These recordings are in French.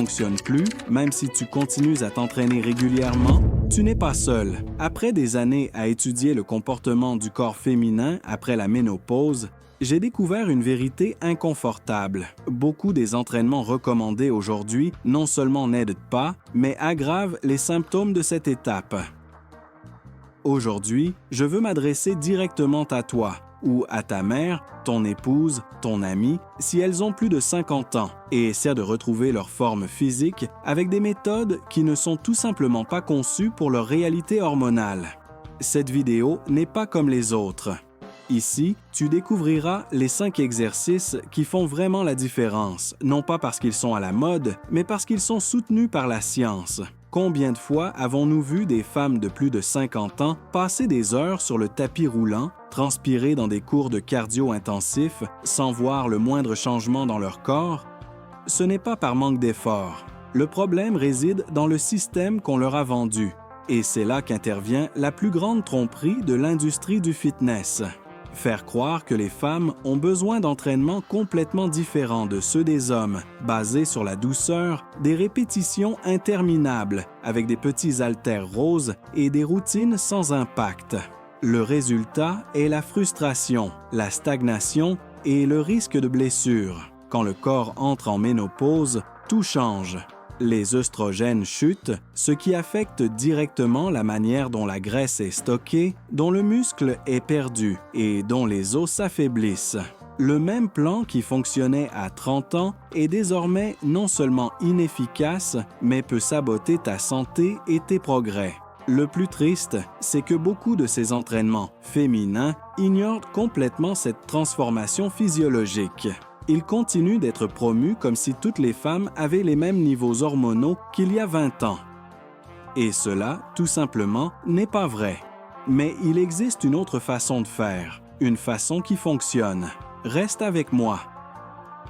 fonctionne plus, même si tu continues à t'entraîner régulièrement, tu n'es pas seul. Après des années à étudier le comportement du corps féminin après la ménopause, j'ai découvert une vérité inconfortable. Beaucoup des entraînements recommandés aujourd'hui non seulement n'aident pas, mais aggravent les symptômes de cette étape. Aujourd'hui, je veux m'adresser directement à toi ou à ta mère, ton épouse, ton amie, si elles ont plus de 50 ans et essaient de retrouver leur forme physique avec des méthodes qui ne sont tout simplement pas conçues pour leur réalité hormonale. Cette vidéo n'est pas comme les autres. Ici, tu découvriras les 5 exercices qui font vraiment la différence, non pas parce qu'ils sont à la mode, mais parce qu'ils sont soutenus par la science. Combien de fois avons-nous vu des femmes de plus de 50 ans passer des heures sur le tapis roulant, transpirer dans des cours de cardio intensifs sans voir le moindre changement dans leur corps? Ce n'est pas par manque d'effort. Le problème réside dans le système qu'on leur a vendu. Et c'est là qu'intervient la plus grande tromperie de l'industrie du fitness. Faire croire que les femmes ont besoin d'entraînements complètement différents de ceux des hommes, basés sur la douceur, des répétitions interminables, avec des petits haltères roses et des routines sans impact. Le résultat est la frustration, la stagnation et le risque de blessure. Quand le corps entre en ménopause, tout change. Les œstrogènes chutent, ce qui affecte directement la manière dont la graisse est stockée, dont le muscle est perdu et dont les os s'affaiblissent. Le même plan qui fonctionnait à 30 ans est désormais non seulement inefficace, mais peut saboter ta santé et tes progrès. Le plus triste, c'est que beaucoup de ces entraînements féminins ignorent complètement cette transformation physiologique. Ils continuent d'être promus comme si toutes les femmes avaient les mêmes niveaux hormonaux qu'il y a 20 ans. Et cela, tout simplement, n'est pas vrai. Mais il existe une autre façon de faire, une façon qui fonctionne. Reste avec moi.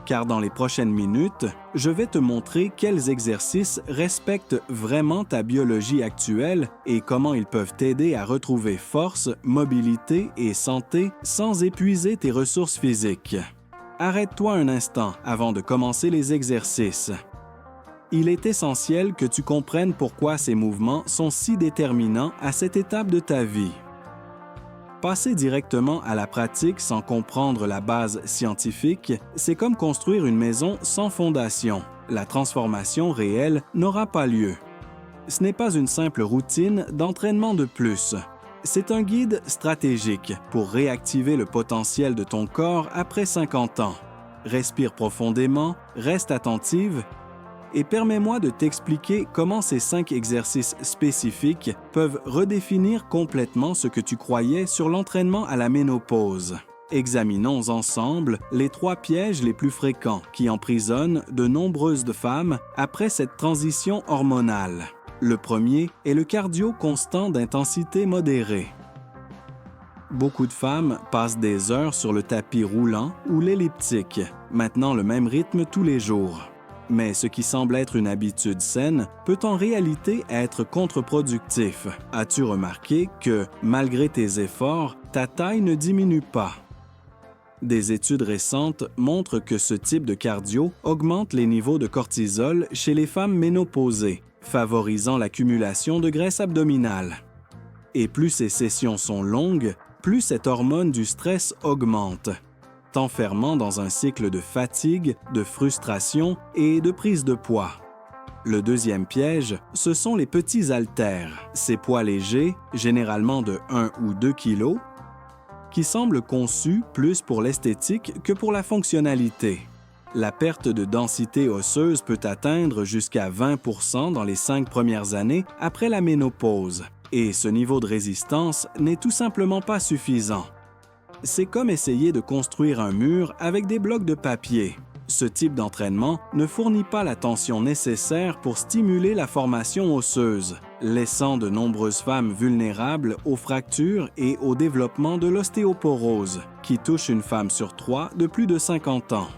Car dans les prochaines minutes, je vais te montrer quels exercices respectent vraiment ta biologie actuelle et comment ils peuvent t'aider à retrouver force, mobilité et santé sans épuiser tes ressources physiques. Arrête-toi un instant avant de commencer les exercices. Il est essentiel que tu comprennes pourquoi ces mouvements sont si déterminants à cette étape de ta vie. Passer directement à la pratique sans comprendre la base scientifique, c'est comme construire une maison sans fondation. La transformation réelle n'aura pas lieu. Ce n'est pas une simple routine d'entraînement de plus. C'est un guide stratégique pour réactiver le potentiel de ton corps après 50 ans. Respire profondément, reste attentive et permets-moi de t'expliquer comment ces 5 exercices spécifiques peuvent redéfinir complètement ce que tu croyais sur l'entraînement à la ménopause. Examinons ensemble les 3 pièges les plus fréquents qui emprisonnent de nombreuses femmes après cette transition hormonale. Le premier est le cardio constant d'intensité modérée. Beaucoup de femmes passent des heures sur le tapis roulant ou l'elliptique, maintenant le même rythme tous les jours. Mais ce qui semble être une habitude saine peut en réalité être contre-productif. As-tu remarqué que, malgré tes efforts, ta taille ne diminue pas? Des études récentes montrent que ce type de cardio augmente les niveaux de cortisol chez les femmes ménopausées, favorisant l'accumulation de graisse abdominale. Et plus ces sessions sont longues, plus cette hormone du stress augmente, t'enfermant dans un cycle de fatigue, de frustration et de prise de poids. Le deuxième piège, ce sont les petits haltères, ces poids légers, généralement de 1 ou 2 kg, qui semblent conçus plus pour l'esthétique que pour la fonctionnalité. La perte de densité osseuse peut atteindre jusqu'à 20% dans les 5 premières années après la ménopause, et ce niveau de résistance n'est tout simplement pas suffisant. C'est comme essayer de construire un mur avec des blocs de papier. Ce type d'entraînement ne fournit pas la tension nécessaire pour stimuler la formation osseuse, laissant de nombreuses femmes vulnérables aux fractures et au développement de l'ostéoporose, qui touche une femme sur 3 de plus de 50 ans.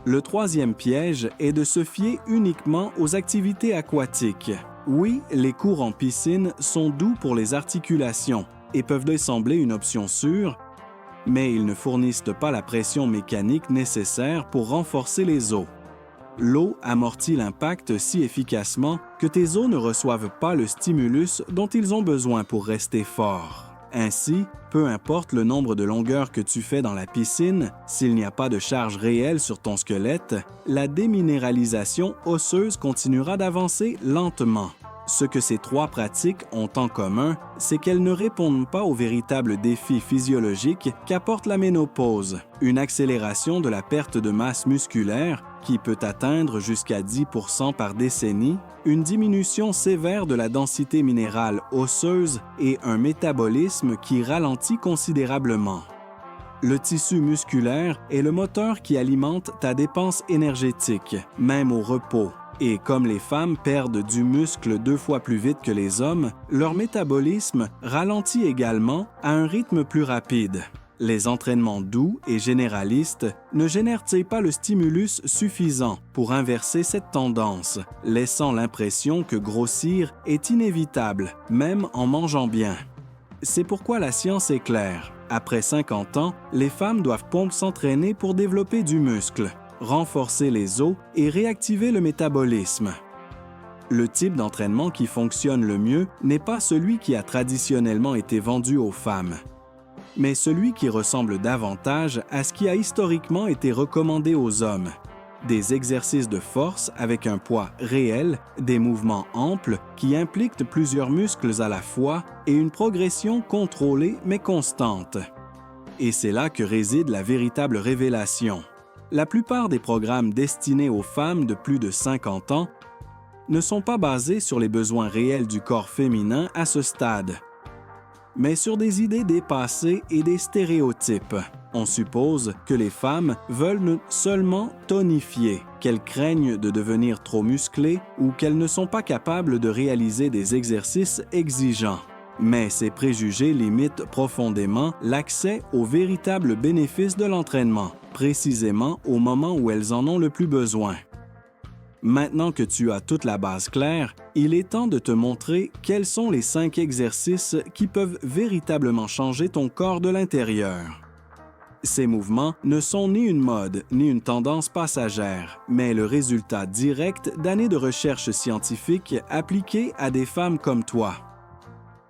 Le troisième piège est de se fier uniquement aux activités aquatiques. Oui, les cours en piscine sont doux pour les articulations et peuvent sembler une option sûre, mais ils ne fournissent pas la pression mécanique nécessaire pour renforcer les os. l'eau amortit l'impact si efficacement que tes os ne reçoivent pas le stimulus dont ils ont besoin pour rester forts. Ainsi, peu importe le nombre de longueurs que tu fais dans la piscine, s'il n'y a pas de charge réelle sur ton squelette, la déminéralisation osseuse continuera d'avancer lentement. Ce que ces trois pratiques ont en commun, c'est qu'elles ne répondent pas au véritable défi physiologique qu'apporte la ménopause, une accélération de la perte de masse musculaire qui peut atteindre jusqu'à 10% par décennie, une diminution sévère de la densité minérale osseuse et un métabolisme qui ralentit considérablement. Le tissu musculaire est le moteur qui alimente ta dépense énergétique, même au repos. Et comme les femmes perdent du muscle 2 fois plus vite que les hommes, leur métabolisme ralentit également à un rythme plus rapide. Les entraînements doux et généralistes ne génèrent-ils pas le stimulus suffisant pour inverser cette tendance, laissant l'impression que grossir est inévitable, même en mangeant bien? C'est pourquoi la science est claire. Après 50 ans, les femmes doivent s'entraîner pour développer du muscle, renforcer les os et réactiver le métabolisme. Le type d'entraînement qui fonctionne le mieux n'est pas celui qui a traditionnellement été vendu aux femmes, mais celui qui ressemble davantage à ce qui a historiquement été recommandé aux hommes. Des exercices de force avec un poids réel, des mouvements amples qui impliquent plusieurs muscles à la fois et une progression contrôlée mais constante. Et c'est là que réside la véritable révélation. La plupart des programmes destinés aux femmes de plus de 50 ans ne sont pas basés sur les besoins réels du corps féminin à ce stade, mais sur des idées dépassées et des stéréotypes. On suppose que les femmes veulent seulement tonifier, qu'elles craignent de devenir trop musclées ou qu'elles ne sont pas capables de réaliser des exercices exigeants. Mais ces préjugés limitent profondément l'accès aux véritables bénéfices de l'entraînement, précisément au moment où elles en ont le plus besoin. Maintenant que tu as toute la base claire, il est temps de te montrer quels sont les 5 exercices qui peuvent véritablement changer ton corps de l'intérieur. Ces mouvements ne sont ni une mode ni une tendance passagère, mais le résultat direct d'années de recherche scientifique appliquées à des femmes comme toi.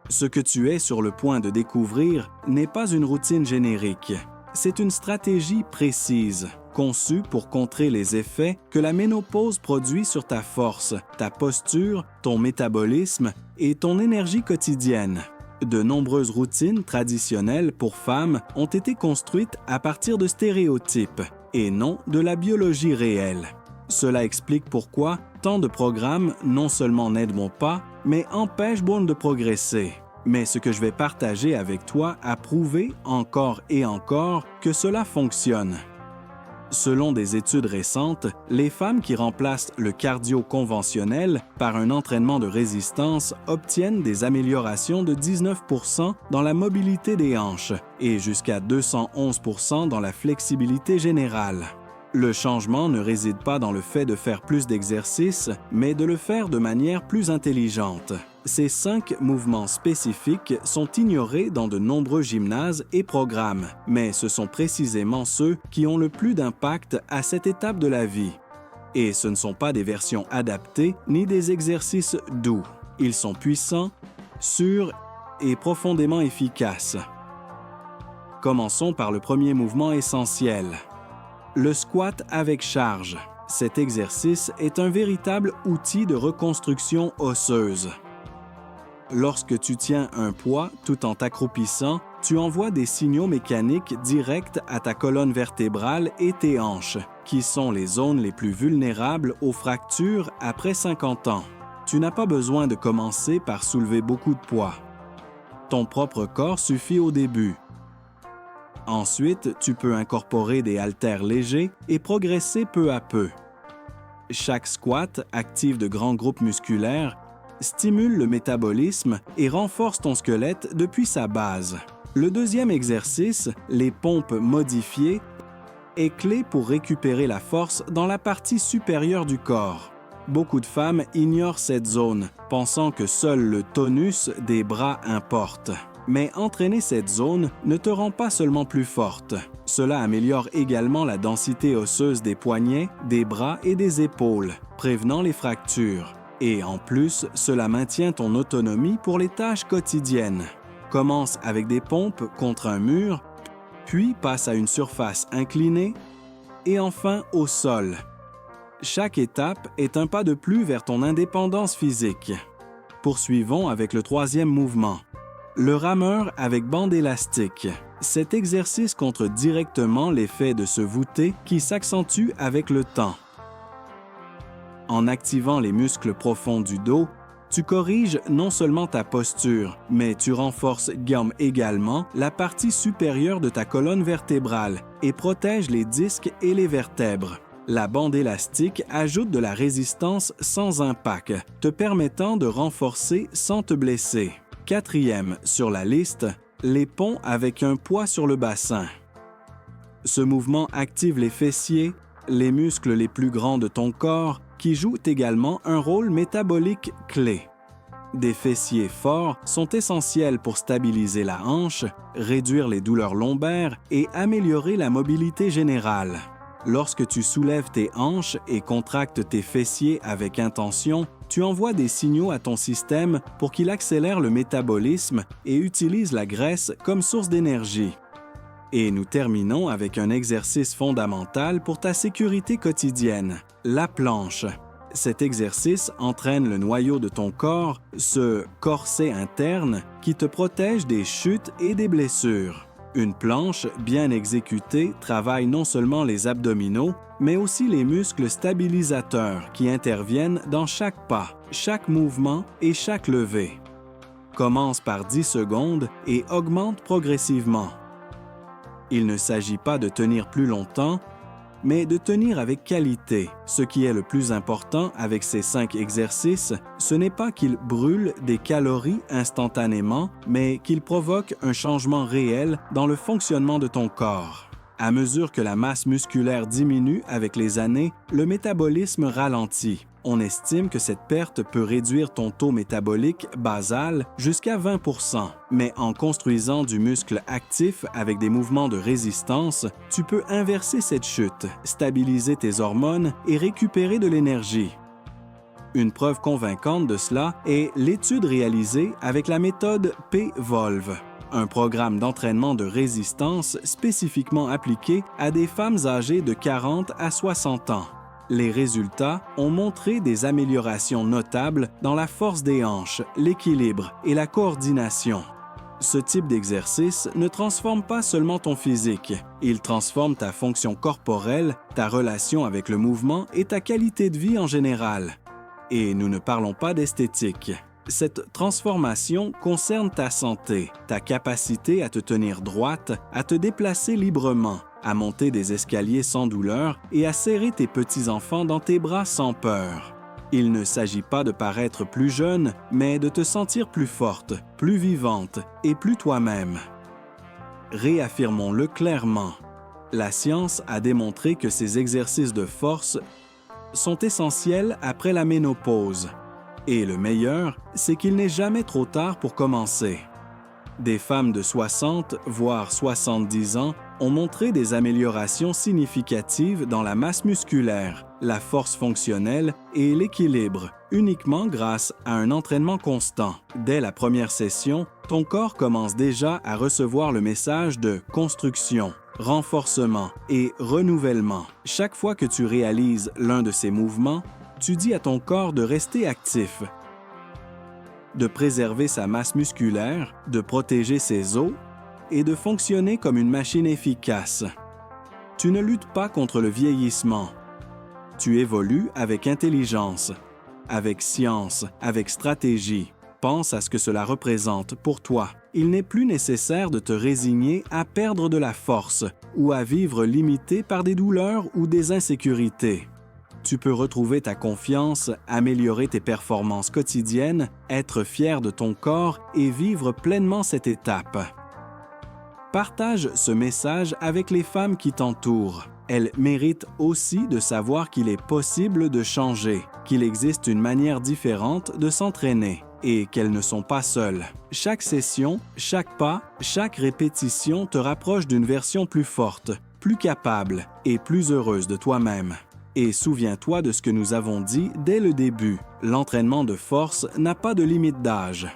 Ce que tu es sur le point de découvrir n'est pas une routine générique. C'est une stratégie précise, conçue pour contrer les effets que la ménopause produit sur ta force, ta posture, ton métabolisme et ton énergie quotidienne. De nombreuses routines traditionnelles pour femmes ont été construites à partir de stéréotypes et non de la biologie réelle. Cela explique pourquoi tant de programmes non seulement n'aident pas, mais empêchent de progresser. Mais ce que je vais partager avec toi a prouvé encore et encore que cela fonctionne. Selon des études récentes, les femmes qui remplacent le cardio conventionnel par un entraînement de résistance obtiennent des améliorations de 19% dans la mobilité des hanches et jusqu'à 211% dans la flexibilité générale. Le changement ne réside pas dans le fait de faire plus d'exercices, mais de le faire de manière plus intelligente. Ces 5 mouvements spécifiques sont ignorés dans de nombreux gymnases et programmes, mais ce sont précisément ceux qui ont le plus d'impact à cette étape de la vie. Et ce ne sont pas des versions adaptées ni des exercices doux. Ils sont puissants, sûrs et profondément efficaces. Commençons par le premier mouvement essentiel. Le squat avec charge. Cet exercice est un véritable outil de reconstruction osseuse. Lorsque tu tiens un poids tout en t'accroupissant, tu envoies des signaux mécaniques directs à ta colonne vertébrale et tes hanches, qui sont les zones les plus vulnérables aux fractures après 50 ans. Tu n'as pas besoin de commencer par soulever beaucoup de poids. Ton propre corps suffit au début. Ensuite, tu peux incorporer des haltères légers et progresser peu à peu. Chaque squat active de grands groupes musculaires, stimule le métabolisme et renforce ton squelette depuis sa base. Le deuxième exercice, les pompes modifiées, est clé pour récupérer la force dans la partie supérieure du corps. Beaucoup de femmes ignorent cette zone, pensant que seul le tonus des bras importe. Mais entraîner cette zone ne te rend pas seulement plus forte. Cela améliore également la densité osseuse des poignets, des bras et des épaules, prévenant les fractures. Et en plus, cela maintient ton autonomie pour les tâches quotidiennes. Commence avec des pompes contre un mur, puis passe à une surface inclinée et enfin au sol. Chaque étape est un pas de plus vers ton indépendance physique. Poursuivons avec le troisième mouvement. Le rameur avec bande élastique. Cet exercice contre directement l'effet de se voûter qui s'accentue avec le temps. En activant les muscles profonds du dos, tu corriges non seulement ta posture, mais tu renforces également la partie supérieure de ta colonne vertébrale et protèges les disques et les vertèbres. La bande élastique ajoute de la résistance sans impact, te permettant de renforcer sans te blesser. Quatrième sur la liste, les ponts avec un poids sur le bassin. Ce mouvement active les fessiers, les muscles les plus grands de ton corps, qui jouent également un rôle métabolique clé. Des fessiers forts sont essentiels pour stabiliser la hanche, réduire les douleurs lombaires et améliorer la mobilité générale. Lorsque tu soulèves tes hanches et contractes tes fessiers avec intention, tu envoies des signaux à ton système pour qu'il accélère le métabolisme et utilise la graisse comme source d'énergie. Et nous terminons avec un exercice fondamental pour ta sécurité quotidienne, la planche. Cet exercice entraîne le noyau de ton corps, ce corset interne qui te protège des chutes et des blessures. Une planche bien exécutée travaille non seulement les abdominaux, mais aussi les muscles stabilisateurs qui interviennent dans chaque pas, chaque mouvement et chaque levée. Commence par 10 secondes et augmente progressivement. Il ne s'agit pas de tenir plus longtemps, mais de tenir avec qualité. Ce qui est le plus important avec ces 5 exercices, ce n'est pas qu'ils brûlent des calories instantanément, mais qu'ils provoquent un changement réel dans le fonctionnement de ton corps. À mesure que la masse musculaire diminue avec les années, le métabolisme ralentit. On estime que cette perte peut réduire ton taux métabolique basal jusqu'à 20%. Mais en construisant du muscle actif avec des mouvements de résistance, tu peux inverser cette chute, stabiliser tes hormones et récupérer de l'énergie. Une preuve convaincante de cela est l'étude réalisée avec la méthode P-Volve, un programme d'entraînement de résistance spécifiquement appliqué à des femmes âgées de 40 à 60 ans. Les résultats ont montré des améliorations notables dans la force des hanches, l'équilibre et la coordination. Ce type d'exercice ne transforme pas seulement ton physique, il transforme ta fonction corporelle, ta relation avec le mouvement et ta qualité de vie en général. Et nous ne parlons pas d'esthétique. Cette transformation concerne ta santé, ta capacité à te tenir droite, à te déplacer librement, à monter des escaliers sans douleur et à serrer tes petits-enfants dans tes bras sans peur. Il ne s'agit pas de paraître plus jeune, mais de te sentir plus forte, plus vivante et plus toi-même. Réaffirmons-le clairement. La science a démontré que ces exercices de force sont essentiels après la ménopause. Et le meilleur, c'est qu'il n'est jamais trop tard pour commencer. Des femmes de 60, voire 70 ans ont montré des améliorations significatives dans la masse musculaire, la force fonctionnelle et l'équilibre, uniquement grâce à un entraînement constant. Dès la première session, ton corps commence déjà à recevoir le message de construction, renforcement et renouvellement. Chaque fois que tu réalises l'un de ces mouvements, tu dis à ton corps de rester actif, de préserver sa masse musculaire, de protéger ses os et de fonctionner comme une machine efficace. Tu ne luttes pas contre le vieillissement. Tu évolues avec intelligence, avec science, avec stratégie. Pense à ce que cela représente pour toi. Il n'est plus nécessaire de te résigner à perdre de la force ou à vivre limité par des douleurs ou des insécurités. Tu peux retrouver ta confiance, améliorer tes performances quotidiennes, être fier de ton corps et vivre pleinement cette étape. Partage ce message avec les femmes qui t'entourent. Elles méritent aussi de savoir qu'il est possible de changer, qu'il existe une manière différente de s'entraîner. et qu'elles ne sont pas seules. Chaque session, chaque pas, chaque répétition te rapproche d'une version plus forte, plus capable et plus heureuse de toi-même. Et souviens-toi de ce que nous avons dit dès le début. L'entraînement de force n'a pas de limite d'âge.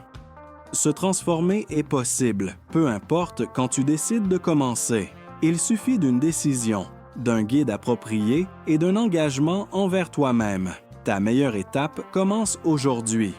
Se transformer est possible, peu importe quand tu décides de commencer. Il suffit d'une décision, d'un guide approprié et d'un engagement envers toi-même. Ta meilleure étape commence aujourd'hui.